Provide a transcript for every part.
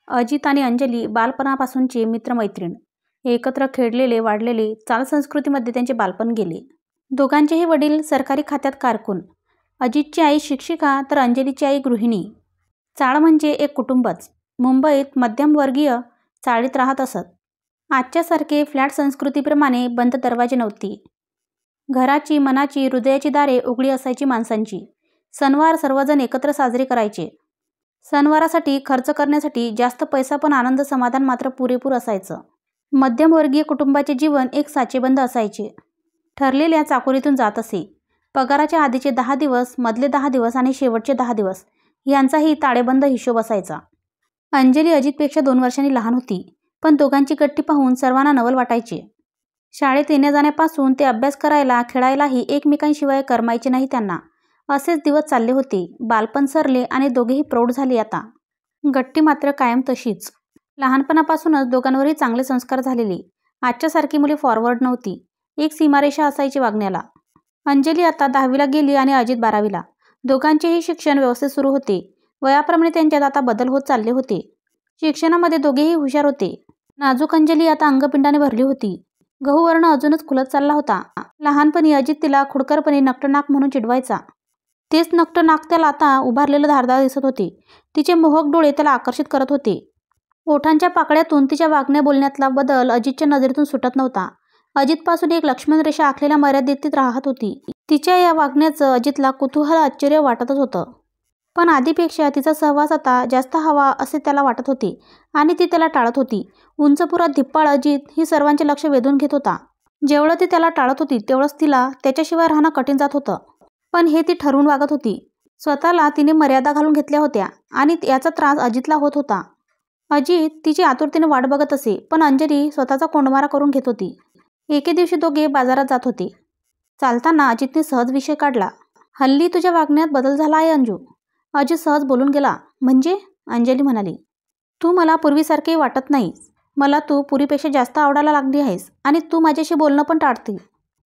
अजित आणि अंजली बालपणापासूनचे मित्रमैत्रीण. एकत्र खेळलेले, वाढलेले. चालसंस्कृतीमध्ये त्यांचे बालपण गेले. दोघांचेही वडील सरकारी खात्यात कारकून. अजितची आई शिक्षिका तर अंजलीची आई गृहिणी. चाळ म्हणजे एक कुटुंबच. मुंबईत मध्यमवर्गीय चाळीत राहत असत. आजच्यासारखे फ्लॅट संस्कृतीप्रमाणे बंद दरवाजे नव्हती. घराची, मनाची, हृदयाची दारे उघडी असायची माणसांची. सणवार सर्वजण एकत्र साजरे करायचे. सणवारासाठी खर्च करण्यासाठी जास्त पैसा पण आनंद समाधान मात्र पुरेपूर असायचं. मध्यमवर्गीय कुटुंबाचे जीवन एक साचेबंद असायचे. ठरलेल्या चाकोरीतून जात असे. पगाराच्या आधीचे 10 दिवस, मधले 10 दिवस आणि शेवटचे 10 दिवस यांचाही ताळेबंद हिशोब असायचा. अंजली अजितपेक्षा 2 वर्षांनी लहान होती, पण दोघांची गट्टी पाहून सर्वांना नवल वाटायचे. शाळेत येण्या-जाण्यापासून ते अभ्यास करायला, खेळायलाही एकमेकांशिवाय करमायचे नाही त्यांना. असेच दिवस चालले होते. बालपण सरले आणि दोघेही प्रौढ झाले आता. गट्टी मात्र कायम तशीच. लहानपणापासूनच दोघांवरही चांगले संस्कार झालेले. आजच्यासारखी मुले फॉरवर्ड नव्हती. एक सीमारेषा असायची वागण्याला. अंजली आता 10वीला गेली आणि अजित 12वीला. दोघांचेही शिक्षण व्यवस्थित सुरू होते. वयाप्रमाणे त्यांच्यात आता बदल होत चालले होते. शिक्षणामध्ये दोघेही हुशार होते. नाजूक अंजली आता अंगपिंडाने भरली होती. गहूवर्ण अजूनच खुलत चालला होता. लहानपणी अजित तिला खुडकरपणे नकटनाक म्हणून चिडवायचा. तेच नकट नाक त्याला आता उभारलेलं धारदार दिसत होते. तिचे मोहक डोळे त्याला आकर्षित करत होते. ओठांच्या पाकळ्यातून तिच्या वागण्या बोलण्यातला बदल अजितच्या नजरेतून सुटत नव्हता. अजितपासून एक लक्ष्मण रेषा आखलेल्या मर्यादेत ती राहत होती. तिच्या या वागण्याचं अजितला कुतूहल, आश्चर्य वाटतच होतं. पण आधीपेक्षा तिचा सहवास आता जास्त हवा असे त्याला वाटत होते आणि ती त्याला टाळत होती. उंचपुरा धिप्पाळ अजित ही सर्वांचे लक्ष वेधून घेत होता. जेवढं ती त्याला टाळत होती तेवढंच तिला त्याच्याशिवाय राहणं कठीण जात होतं. पण हे ती ठरवून वागत होती. स्वतःला तिने मर्यादा घालून घेतल्या होत्या आणि याचा त्रास अजितला होत होता. अजित तिची आतुरतेने वाट बघत असे, पण अंजली स्वतःचा कोंडमारा करून घेत होती. एके दिवशी दोघे बाजारात जात होते. चालताना अजितने सहज विषय काढला. हल्ली तुझ्या वागण्यात बदल झाला आहे अंजू. अजित सहज बोलून गेला. म्हणजे? अंजली म्हणाली. तू मला पूर्वीसारखे वाटत नाहीस. मला तू पूर्वीपेक्षा जास्त आवडायला लागली आहेस आणि तू माझ्याशी बोलणं पण टाळते.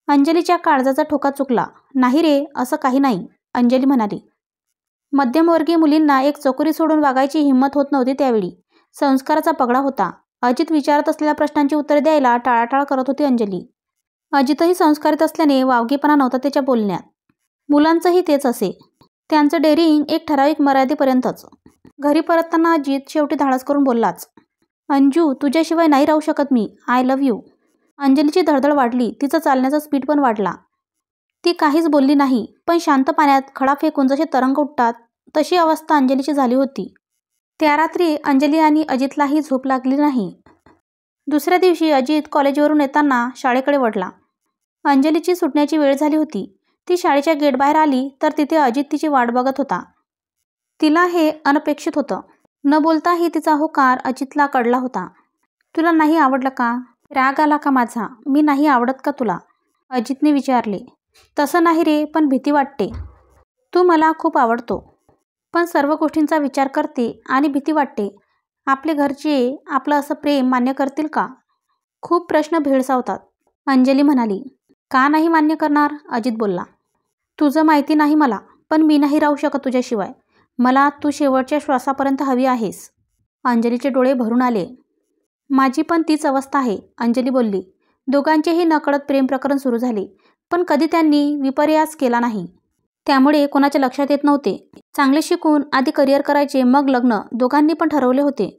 अंजलीच्या काळजाचा ठोका चुकला. नाही रे, असं काही नाही, अंजली म्हणाली. मध्यमवर्गीय मुलींना एक चकोरी सोडून वागायची हिंमत होत नव्हती त्यावेळी. संस्काराचा पगडा होता. अजित विचारत असलेल्या प्रश्नांची उत्तरे द्यायला टाळाटाळ करत होती अंजली. अजितही संस्कारित असल्याने वावगेपणा नव्हता त्याच्या बोलण्यात. मुलांचंही तेच असे. त्यांचं डेअरिंग एक ठराविक मर्यादेपर्यंतच. घरी परतताना अजित शेवटी धाडस करून बोललाच. अंजू, तुझ्याशिवाय नाही राहू शकत मी. I love you. अंजलीची धडधड वाढली. तिचं चालण्याचा स्पीड पण वाढला. ती काहीच बोलली नाही, पण शांत पाण्यात खडा फेकून जसे तरंग उठतात तशी अवस्था अंजलीची झाली होती. त्या रात्री अंजली आणि अजितलाही झोप लागली नाही. दुसऱ्या दिवशी अजित कॉलेजवरून येताना शाळेकडे वळला. अंजलीची सुटण्याची वेळ झाली होती. ती शाळेच्या गेटबाहेर आली तर तिथे अजित तिची वाट बघत होता. तिला हे अनपेक्षित होतं. न बोलताही तिचा होकार अजितला कळला होता. तुला नाही आवडलं का? राग आला का माझा? मी नाही आवडत का तुला? अजितने विचारले. तसं नाही रे, पण भीती वाटते. तू मला खूप आवडतो, पण सर्व गोष्टींचा विचार करते आणि भीती वाटते. आपले घरचे आपलं असं प्रेम मान्य करतील का? खूप प्रश्न भेडसावतात, अंजली म्हणाली. का नाही मान्य करणार? अजित बोलला. तुझं माहिती नाही मला, पण मी नाही राहू शकत तुझ्याशिवाय. मला तू शेवटच्या श्वासापर्यंत हवी आहेस. अंजलीचे डोळे भरून आले. माझी पण तीच अवस्था आहे, अंजली बोलली. दोघांचेही नकळत प्रेम प्रकरण सुरू झाले, पण कधी त्यांनी विपर्यास केला नाही. त्यामुळे कोणाच्या लक्षात येत नव्हते. चांगले शिकून आधी करिअर करायचे, मग लग्न, दोघांनी पण ठरवले होते.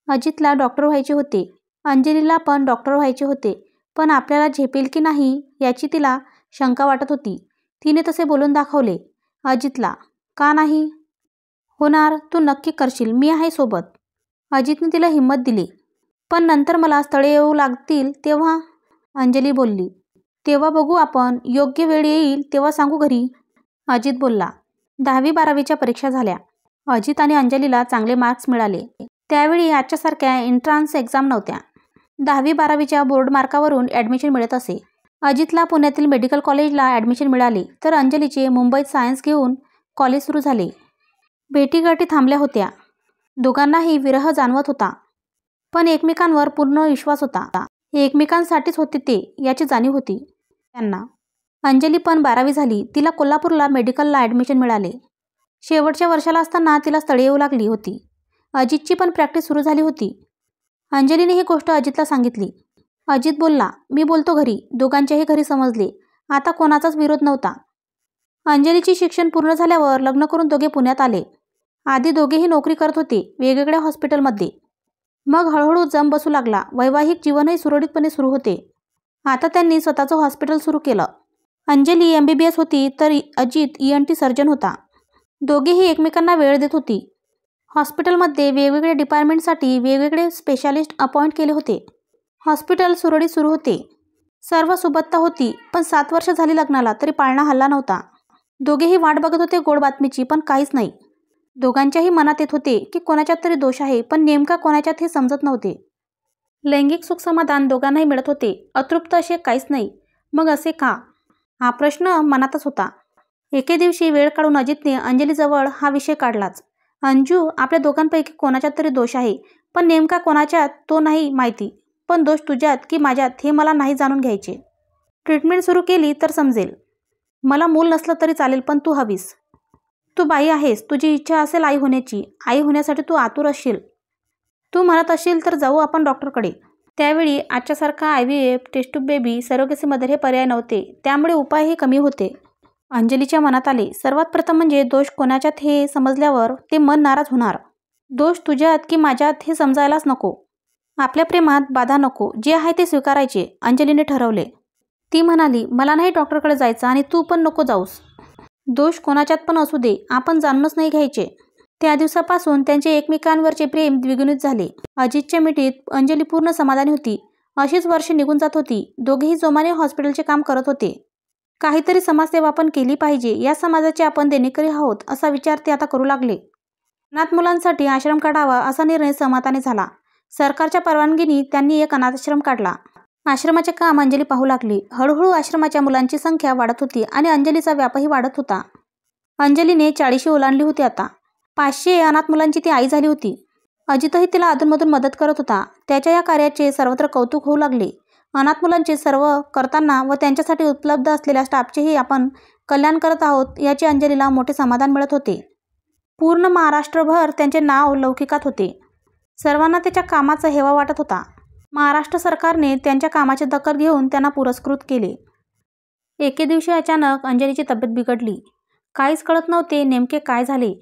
अजितला डॉक्टर व्हायचे होते. अंजलीला पण डॉक्टर व्हायचे होते, पण आपल्याला झेपेल की नाही याची तिला शंका वाटत होती. तिने तसे बोलून दाखवले अजितला. का नाही होणार? तू नक्की करशील, मी आहे सोबत. अजितने तिला हिंमत दिली. पण नंतर मला स्थळे येऊ लागतील तेव्हा? अंजली बोलली. तेव्हा बघू आपण. योग्य वेळ येईल तेव्हा सांगू घरी, अजित बोलला. 10वी-12वीच्या परीक्षा झाल्या. अजित आणि अंजलीला चांगले मार्क्स मिळाले. त्यावेळी आजच्यासारख्या एंट्रान्स एक्झाम नव्हत्या. 10वी-12वीच्या बोर्ड मार्कावरून ॲडमिशन मिळत असे. अजितला पुण्यातील मेडिकल कॉलेजला ॲडमिशन मिळाले, तर अंजलीचे मुंबईत सायन्स घेऊन कॉलेज सुरू झाले. भेटीगाठी थांबल्या होत्या. दोघांनाही विरह जाणवत होता, पण एकमेकांवर पूर्ण विश्वास होता. एकमेकांसाठीच होते ते याची जाणीव होती त्यांना. अंजली पण 12वी झाली. तिला कोल्हापूरला मेडिकलला ॲडमिशन मिळाले. शेवटच्या वर्षाला असताना तिला स्थळे येऊ लागली होती. अजितची पण प्रॅक्टिस सुरू झाली होती. अंजलीने ही गोष्ट अजितला सांगितली. अजित बोलला, मी बोलतो घरी. दोघांच्याही घरी समजले. आता कोणाचाच विरोध नव्हता. अंजलीची शिक्षण पूर्ण झाल्यावर लग्न करून दोघे पुण्यात आले. आधी दोघेही नोकरी करत होते, वेगवेगळ्या हॉस्पिटलमध्ये. मग हळूहळू जम बसू लागला. वैवाहिक जीवनही सुरळीतपणे सुरू होते. आता त्यांनी स्वतःचं हॉस्पिटल सुरू केलं. अंजली MBBS होती तर अजित ENT सर्जन होता. दोघेही एकमेकांना वेळ देत होती. हॉस्पिटलमध्ये वेगवेगळ्या डिपार्टमेंटसाठी वेगवेगळे स्पेशालिस्ट अपॉइंट केले होते. हॉस्पिटल सुरळीत सुरू होते. सर्व सुबत्ता होती. पण 7 वर्ष झाली लग्नाला तरी पाळणा हल्ला नव्हता. दोघेही वाट बघत होते गोड बातमीची, पण काहीच नाही. दोघांच्याही मनात येत होते की कोणाच्यात तरी दोष आहे, पण नेमका कोणाच्यात हे समजत नव्हते. लैंगिक सुखसमाधान दोघांनाही मिळत होते. अतृप्त असे काहीच नाही. मग असे का? हा प्रश्न मनातच होता. एके दिवशी वेळ काढून अजितने अंजलीजवळ हा विषय काढलाच. अंजू, आपल्या दोघांपैकी कोणाच्यात तरी दोष आहे, पण नेमका कोणाच्यात तो नाही माहिती. पण दोष तुझ्यात की माझ्यात हे मला नाही जाणून घ्यायचे. ट्रीटमेंट सुरू केली तर समजेल. मला मूल नसलं तरी चालेल, पण तू हवीस. तू बाई आहेस. तुझी इच्छा असेल आई होण्याची. आई होण्यासाठी तू आतुर असशील. तू म्हणत असशील तर जाऊ आपण डॉक्टरकडे. त्यावेळी आजच्यासारखा IVF, test tube baby, surrogacy mother हे पर्याय नव्हते. त्यामुळे उपायही कमी होते. अंजलीच्या मनात आले. सर्वात प्रथम म्हणजे दोष कोणाच्यात हे समजल्यावर ते मन नाराज होणार. दोष तुझ्यात की माझ्यात हे समजायलाच नको. आपल्या प्रेमात बाधा नको. जे आहे ते स्वीकारायचे, अंजलीने ठरवले. ती म्हणाली, मला नाही डॉक्टरकडे जायचं आणि तू पण नको जाऊस. दोष कोणाच्यात पण असू दे, आपण जाणूनच नाही घ्यायचे. त्या दिवसापासून त्यांचे एकमेकांवरचे प्रेम द्विगुणित झाले. अजितच्या मिठीत अंजली पूर्ण समाधानी होती. अशीच वर्षे निघून जात होती. दोघेही जोमाने हॉस्पिटलचे काम करत होते. काहीतरी समाजसेवा आपण केली पाहिजे. या समाजाचे आपण देणेकरी आहोत असा विचार ते आता करू लागले. अनाथ मुलांसाठी आश्रम काढावा असा निर्णय सहमताने झाला. सरकारच्या परवानगीने त्यांनी एक अनाथाश्रम काढला. आश्रमाचे काम अंजली पाहू लागली. हळूहळू आश्रमाच्या मुलांची संख्या वाढत होती आणि अंजलीचा व्यापही वाढत होता. अंजलीने 40 ओलांडली होती आता. 500 अनाथ मुलांची ती आई झाली होती. अजितही तिला अधूनमधून मदत करत होता. त्याच्या या कार्याचे सर्वत्र कौतुक होऊ लागले. अनाथ मुलांचे सर्व करताना व त्यांच्यासाठी उपलब्ध असलेल्या स्टाफचेही आपण कल्याण करत आहोत याचे अंजलीला मोठे समाधान मिळत होते. पूर्ण महाराष्ट्रभर त्यांचे नाव लौकिकात होते. सर्वांना त्याच्या कामाचा हेवा वाटत होता. महाराष्ट्र सरकारने त्यांच्या कामाची दखल घेऊन त्यांना पुरस्कृत केले. एके दिवशी अचानक अंजलीची तब्येत बिघडली. काहीच कळत नव्हते नेमके काय झाले.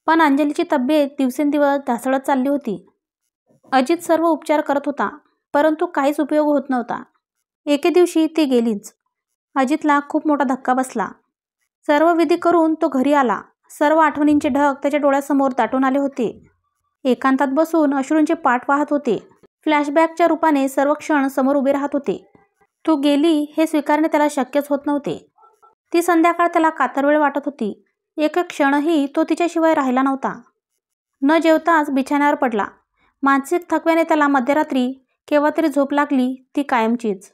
पण अंजलीची तब्येत दिवसेंदिवस ढासळत चालली होती. अजित सर्व उपचार करत होता, परंतु काहीच उपयोग होत नव्हता. एके दिवशी ती गेलीच. अजितला खूप मोठा धक्का बसला. सर्व विधी करून तो घरी आला. सर्व आठवणींचे ढग त्याच्या डोळ्यासमोर दाटून आले होते. एकांतात बसून अश्रूंचे पाठ वाहत होते. फ्लॅशबॅकच्या रूपाने सर्व क्षण समोर उभे राहत होते. तू गेली हे स्वीकारणे त्याला शक्यच होत नव्हते. ती संध्याकाळ त्याला कातरवेळ वाटत होती. एक क्षणही तो तिच्याशिवाय राहिला नव्हता. न जेवताच बिछाण्यावर पडला. मानसिक थकव्याने त्याला मध्यरात्री केव्हा तरी झोप लागली, ती कायमचीच.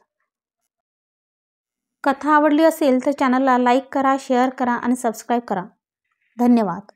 कथा आवडली असेल तर चॅनलला लाईक करा, शेअर करा आणि सबस्क्राईब करा. धन्यवाद.